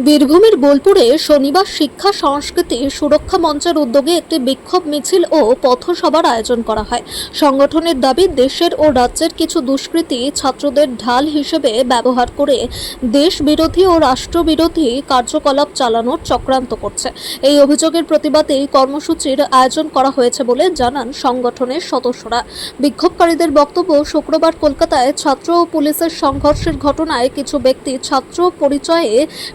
বীরভূমের বোলপুরে শনিবার শিক্ষা সংস্কৃতি সুরক্ষা মঞ্চের উদ্যোগে একটি বিক্ষোভ মিছিল ও পথসভার আয়োজন করা হয়। সংগঠনের দাবি, দেশের ও রাজ্যের কিছু দুষ্কৃতী ছাত্রদের ঢাল হিসেবে ব্যবহার করে দেশ বিরোধী ও রাষ্ট্রবিরোধী কার্যকলাপ চালানোর চক্রান্ত করছে। এই অভিযোগের প্রতিবাদে এই কর্মসূচির আয়োজন করা হয়েছে বলে জানান সংগঠনের সদস্যরা। বিক্ষোভকারীদের বক্তব্য, শুক্রবার কলকাতায় ছাত্র ও পুলিশের সংঘর্ষের ঘটনায় কিছু ব্যক্তি ছাত্র পরিচয়ে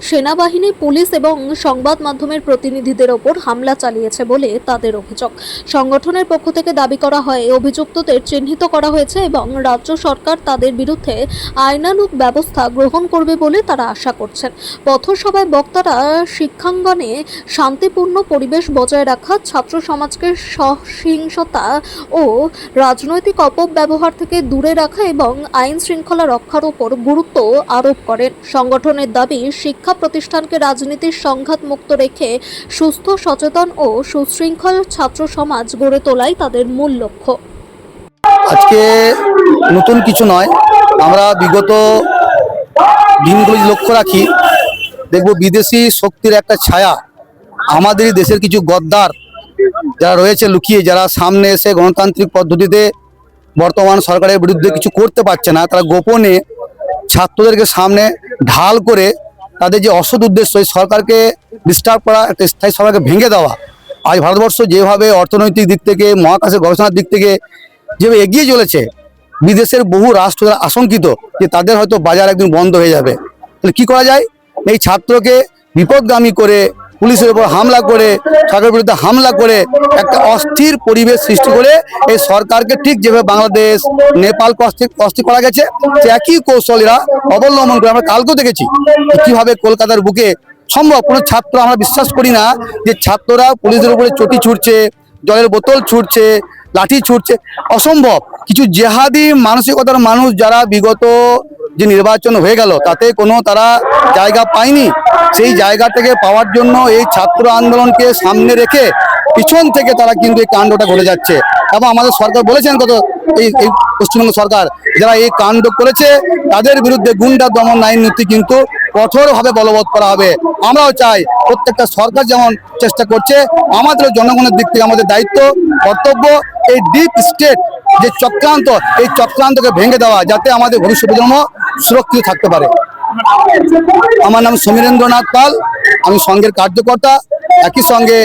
সেনাবাহিনী, পুলিশ এবং সংবাদ মাধ্যমের প্রতিনিধিদের ওপর হামলা চালিয়েছে বলে তাদের অভিযোগ। সংগঠনের পক্ষ থেকে দাবি করা হয়, অভিযুক্তদের চিহ্নিত করা হয়েছে এবং রাজ্য সরকার তাদের বিরুদ্ধে আইনানুগ ব্যবস্থা গ্রহণ করবে বলে তারা আশা করছেন। পথসভায় বক্তারা শিক্ষাঙ্গনে শান্তিপূর্ণ পরিবেশ বজায় রাখা, ছাত্র সমাজকে সহিংসতা ও রাজনৈতিক অপব্যবহার থেকে দূরে রাখা এবং আইন শৃঙ্খলা রক্ষার উপর গুরুত্ব আরোপ করেন। সংগঠনের দাবি, শিক্ষা প্রতিষ্ঠানকে রাজনীতির সংঘাত মুক্ত রেখে সুস্থ, সচেতন ও সুশৃঙ্খল ছাত্র সমাজ গড়ে তোলাই তাদের মূল লক্ষ্য। আজকে নতুন কিছু নয়, আমরা বিগত দিনগুলো লক্ষ্য রাখি, দেখব বিদেশি শক্তির একটা ছায়া আমাদেরই দেশের কিছু গদ্দার যারা রয়েছে লুকিয়ে, যারা সামনে এসে গণতান্ত্রিক পদ্ধতিতে বর্তমান সরকারের বিরুদ্ধে কিছু করতে পারছে না, তারা গোপনে ছাত্রদেরকে সামনে ঢাল করে তাদের যে অসৎ উদ্দেশ্য, এই সরকারকে ডিস্টার্ব করা, একটা স্থায়ী সরকারকে ভেঙে দেওয়া। আজ ভারতবর্ষ যেভাবে অর্থনৈতিক দিক থেকে, মহাকাশের গবেষণার দিক থেকে যেভাবে এগিয়ে চলেছে, বিদেশের বহু রাষ্ট্র যারা আশঙ্কিত যে তাদের হয়তো বাজার একদিন বন্ধ হয়ে যাবে, তাহলে কী করা যায়? এই ছাত্রকে বিপদগামী করে, পুলিশের উপর হামলা করে, সরকারের বিরুদ্ধে হামলা করে একটা অস্থির পরিবেশ সৃষ্টি করে এই সরকারকে, ঠিক যেভাবে বাংলাদেশ, নেপালকে অস্থির করা গেছে, যে একই কৌশল এরা অবলম্বন করে। আমরা কালকেও দেখেছি কীভাবে কলকাতার বুকে সম্ভব কোনো ছাত্র, আমরা বিশ্বাস করি না যে ছাত্ররা পুলিশের উপরে চটি ছুটছে, জলের বোতল ছুটছে, লাঠি ছুটছে, অসম্ভব। কিছু জেহাদি মানসিকতার মানুষ যারা বিগত যে নির্বাচন হয়ে গেল তাতে কোনো তারা জায়গা পায়নি, সেই জায়গা থেকে পাওয়ার জন্য এই ছাত্র আন্দোলনকে সামনে রেখে পিছন থেকে তারা কিন্তু এই কাণ্ডটা ঘটে যাচ্ছে। এবং আমাদের সরকার বলেছেন এই পশ্চিমবঙ্গ সরকার, যারা এই কাণ্ড করেছে তাদের বিরুদ্ধে গুন্ডা দমন আইন নীতি কিন্তু কঠোরভাবে বলবৎ করা হবে। আমরাও চাই প্রত্যেকটা সরকার যেমন চেষ্টা করছে, আমাদের জনগণের দিক থেকে আমাদের দায়িত্ব, কর্তব্য এই ডিপ স্টেট যে চক্রান্ত, এই চক্রান্তকে ভেঙে দেওয়া, যাতে আমাদের ভবিষ্যৎ প্রজন্ম সুরক্ষিত থাকতে পারে। আমার নাম সমীরেন্দ্রনাথ পাল, আমি সংঘের কার্যকর্তা, একই সঙ্গে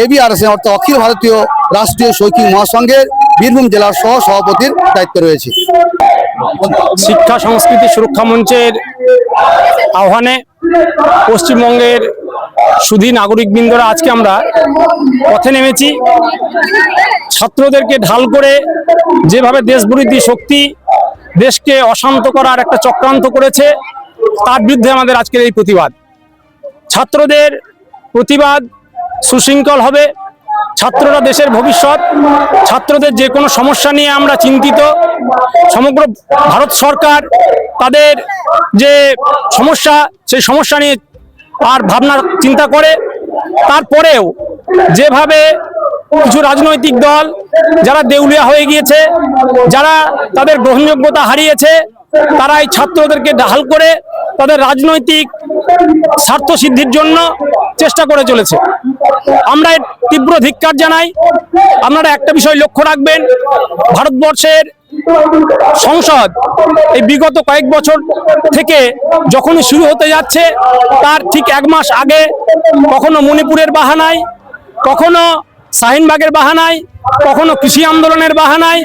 ABRS অর্থাৎ অখিল ভারতীয় রাষ্ট্রীয় শৈক্ষিক মহাসংঘের বীরভূম জেলার সহ সভাপতির দায়িত্বে রয়েছে। শিক্ষা সংস্কৃতি সুরক্ষা মঞ্চের আহ্বানে পশ্চিমবঙ্গের সুধী নাগরিকবৃন্দরা আজকে আমরা পথে নেমেছি। ছাত্রদেরকে ঢাল করে যেভাবে দেশবিরোধী শক্তি দেশকে অশান্ত করার একটা চক্রান্ত করেছে, তার বিরুদ্ধে আমাদের আজকের এই প্রতিবাদ। ছাত্রদের প্রতিবাদ সুশৃঙ্খল হবে, ছাত্ররা দেশের ভবিষ্যৎ, ছাত্রদের যে কোনো সমস্যা নিয়ে আমরা চিন্তিত। সমগ্র ভারত সরকার তাদের যে সমস্যা, সেই সমস্যা নিয়ে আর ভাবনা চিন্তা করে। তারপরেও যেভাবে কিছু রাজনৈতিক দল যারা দেউলিয়া হয়ে গিয়েছে, যারা তাদের গ্রহণযোগ্যতা হারিয়েছে, তারা এই ছাত্রদেরকে ঢাল করে তাদের রাজনৈতিক স্বার্থ সিদ্ধির জন্য চেষ্টা করে চলেছে। আমরা এর তীব্র ধিক্কার জানাই। আপনারা একটা বিষয় লক্ষ্য রাখবেন, ভারতবর্ষের সংসদ এই বিগত কয়েক বছর থেকে যখনই শুরু হতে যাচ্ছে, তার ঠিক 1 মাস আগে কখনো মণিপুরের বাহানায়, কখনো শাহিনবাগের বাহানায়, কখনো কৃষি আন্দোলনের বাহানায়,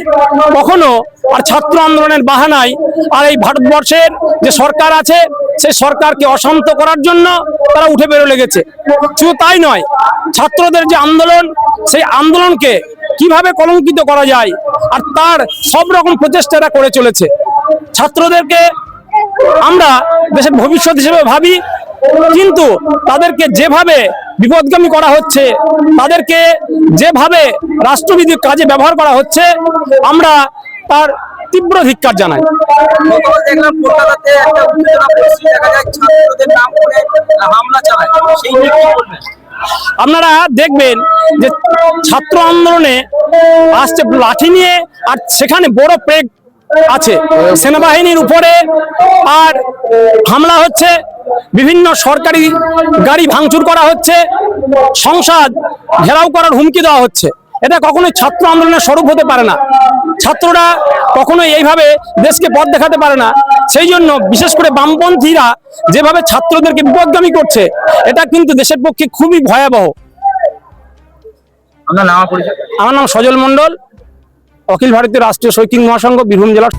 কখনো আর ছাত্র আন্দোলনের বাহানায়, আর এই ভারতবর্ষের যে সরকার আছে সেই সরকারকে অশান্ত করার জন্য তারা উঠে বেরো লেগেছে। শুধু তাই নয়, ছাত্রদের যে আন্দোলন, সেই আন্দোলনকে কিভাবে কলঙ্কিত করা যায়, আর তার সব রকম প্রচেষ্টাটা করে চলেছে। ছাত্রদেরকে আমরা দেশের ভবিষ্যৎ হিসেবে ভাবি, কিন্তু তাদেরকে যেভাবে বিপদগামী করা হচ্ছে, তাদেরকে যেভাবে রাষ্ট্রবিরোধী কাজে ব্যবহার করা হচ্ছে, আমরা তার তীব্র ধিক্কার জানাই। দেখলাম কলকাতাতে একটা উত্তেজনা পরিস্থিতি দেখা যায়, ছাত্রদের নাম করে হামলা চালায়, সেই নিয়ে কি বলবেন? আপনারা দেখবেন যে ছাত্র আন্দোলনে আসছে লাঠি নিয়ে, আর সেখানে বড় পেগ আছে, সেনাবাহিনীর উপরে আর হামলা হচ্ছে, বিভিন্ন সরকারি গাড়ি ভাঙচুর করা হচ্ছে, সংসদ ঘেরাও করার হুমকি দেওয়া হচ্ছে। এটা কখনোই ছাত্র আন্দোলনের স্বরূপ হতে পারে না। ছাত্ররা কখনোই এইভাবে দেশকে পথ দেখাতে পারে না। সেই জন্য বিশেষ করে বামপন্থীরা যেভাবে ছাত্রদেরকে বিপথগামী করছে, এটা কিন্তু দেশের পক্ষে খুবই ভয়াবহ। আপনার নাম পরিচয়? আমার নাম সজল মণ্ডল, অখিল ভারতীয় রাষ্ট্রীয় শৈক্ষিক মহাসংঘ, বীরভূম জেলা।